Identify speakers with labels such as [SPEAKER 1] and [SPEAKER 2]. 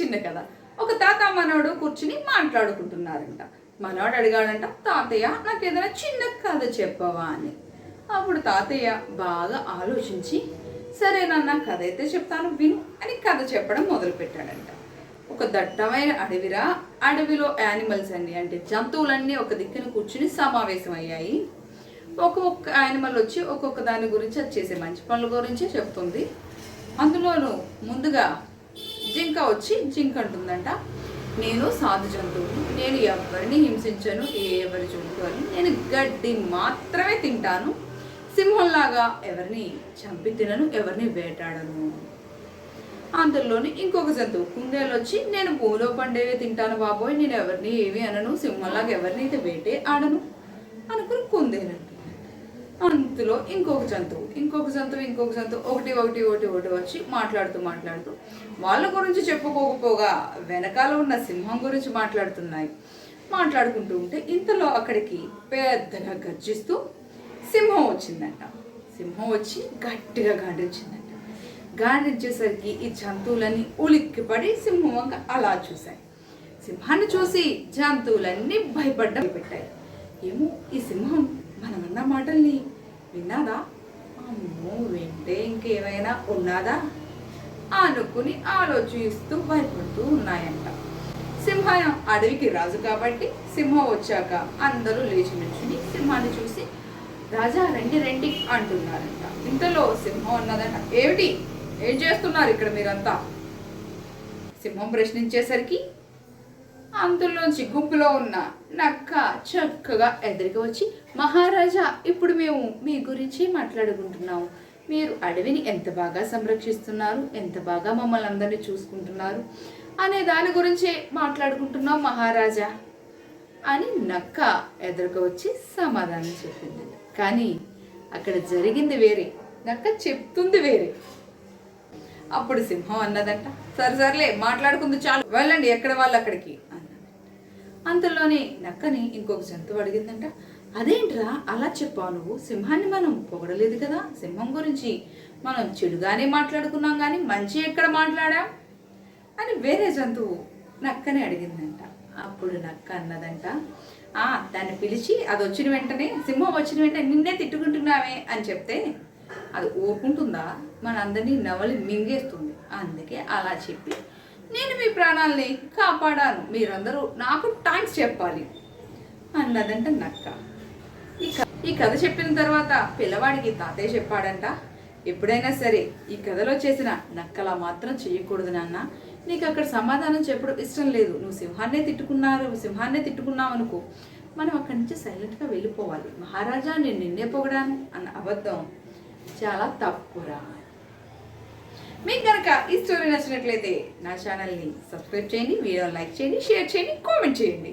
[SPEAKER 1] చిన్న కథ. ఒక తాత మనవడు కూర్చుని మాట్లాడుకుంటున్నారంట. మనవాడు అడిగాడంట, తాతయ్య నాకు ఏదైనా చిన్న కథ చెప్పవా అని. అప్పుడు తాతయ్య బాగా ఆలోచించి, సరే నాన్న కథ అయితే చెప్తాను విను అని కథ చెప్పడం మొదలుపెట్టాడంట. ఒక దట్టమైన అడవిరా, అడవిలో యానిమల్స్ అన్ని అంటే జంతువులన్నీ ఒక దిక్కున కూర్చుని సమావేశం అయ్యాయి. ఒక్కొక్క యానిమల్ వచ్చి ఒక్కొక్క దాని గురించి అది చేసే మంచి పనుల గురించే చెప్తుంది. అందులోనూ ముందుగా జింక వచ్చి జింక అంటుందంట, నేను సాధు జంతువుని, నేను ఎవరిని హింసించను, ఎవరి జంతువుని, నేను గడ్డి మాత్రమే తింటాను, సింహంలాగా ఎవరిని చంపి తినను, ఎవరిని వేటాడను. అందులోని ఇంకొక జంతువు కుందేలు వచ్చి, నేను భూలో పండేవి తింటాను బాబోయ్, నేను ఎవరిని ఏమి అనను, సింహంలాగా ఎవరిని అయితే వేటే ఆడను అనుకుని కుందేలు. అందులో ఇంకొక జంతువు ఒకటి వచ్చి మాట్లాడుతూ వాళ్ళ గురించి చెప్పుకోకపోగా వెనకాల ఉన్న సింహం గురించి మాట్లాడుకుంటూ ఉంటే ఇంతలో అక్కడికి పెద్దగా గర్జిస్తూ సింహం వచ్చిందంట. సింహం వచ్చి గట్టిగా గాండ్రించేసరికి ఈ జంతువులన్నీ ఉలిక్కిపడి సింహం వంక అలా చూశాయి. సింహాన్ని చూసి జంతువులన్నీ భయపడ్డాయి. ఏమో ఈ సింహం మనమన్న మాటల్ని విన్నాదా, అమ్మో వింటే ఇంకేమైనా ఉన్నాదా అనుకుని ఆలోచిస్తూ భయపడుతూ ఉన్నాయంట. సింహం అడవికి రాజు కాబట్టి సింహం వచ్చాక అందరూ లేచి నిల్చుని సింహాన్ని చూసి రాజా రండి రండి అంటున్నారంట. ఇంతలో సింహం అన్నదంట, ఏం చేస్తున్నారు ఇక్కడ మీరంతా? సింహం ప్రశ్నించేసరికి అందులోంచి గుంపులో ఉన్న నక్క చక్కగా ఎదురుగా వచ్చి, మహారాజా ఇప్పుడు మేము మీ గురించి మాట్లాడుకుంటున్నాము, మీరు అడవిని ఎంత బాగా సంరక్షిస్తున్నారు, ఎంత బాగా మమ్మల్ని అందరినీ చూసుకుంటున్నారు అనే దాని గురించే మాట్లాడుకుంటున్నాం మహారాజా అని నక్క ఎదురుగా వచ్చి సమాధానం చెప్పింది. కానీ అక్కడ జరిగింది వేరే, నక్క చెప్తుంది వేరే. అప్పుడు సింహం అన్నదంట, సరేలే మాట్లాడుకుంది చాలు, వెళ్ళండి ఎక్కడ వాళ్ళు అక్కడికి అన్నది. అంతలోనే నక్కని ఇంకొక జంతువు అడిగిందంట, అదేంట్రా అలా చెప్పావు నువ్వు, సింహాన్ని మనం పొగడలేదు కదా, సింహం గురించి మనం చెడుగానే మాట్లాడుకున్నాం కానీ మంచి ఎక్కడ మాట్లాడాం అని వేరే జంతువు నక్కని అడిగిందంట. అప్పుడు నక్క అన్నదంట, దాన్ని పిలిచి అది వచ్చిన వెంటనే సింహం వచ్చిన వెంటనే నిన్నే తిట్టుకుంటున్నావే అని చెప్తే అది ఊరుకుంటుందా, మనందరినీ నవలి మింగేస్తుంది, అందుకే అలా చెప్పి నేను మీ ప్రాణాలని కాపాడాను, మీరందరూ నాకు థాంక్స్ చెప్పాలి అన్నదంట నక్క. ఈ కథ చెప్పిన తర్వాత పిల్లవాడికి తాతయ్య చెప్పాడంట, ఎప్పుడైనా సరే ఈ కథలో చేసిన నక్కలా మాత్రం చేయకూడదు నాన్న, నీకు అక్కడ సమాధానం చెప్పడం ఇష్టం లేదు, నువ్వు సింహాన్నే తిట్టుకున్నావు అనుకో, మనం అక్కడి నుంచి సైలెంట్గా వెళ్ళిపోవాలి, మహారాజా నేను నిన్నే పొగడాను అన్న అబద్ధం చాలా తప్పురా. మీకు కనుక ఈ స్టోరీ నచ్చినట్లయితే నా ఛానల్ని సబ్స్క్రైబ్ చేయండి, వీడియో లైక్ చేయండి, షేర్ చేయండి, కామెంట్ చేయండి.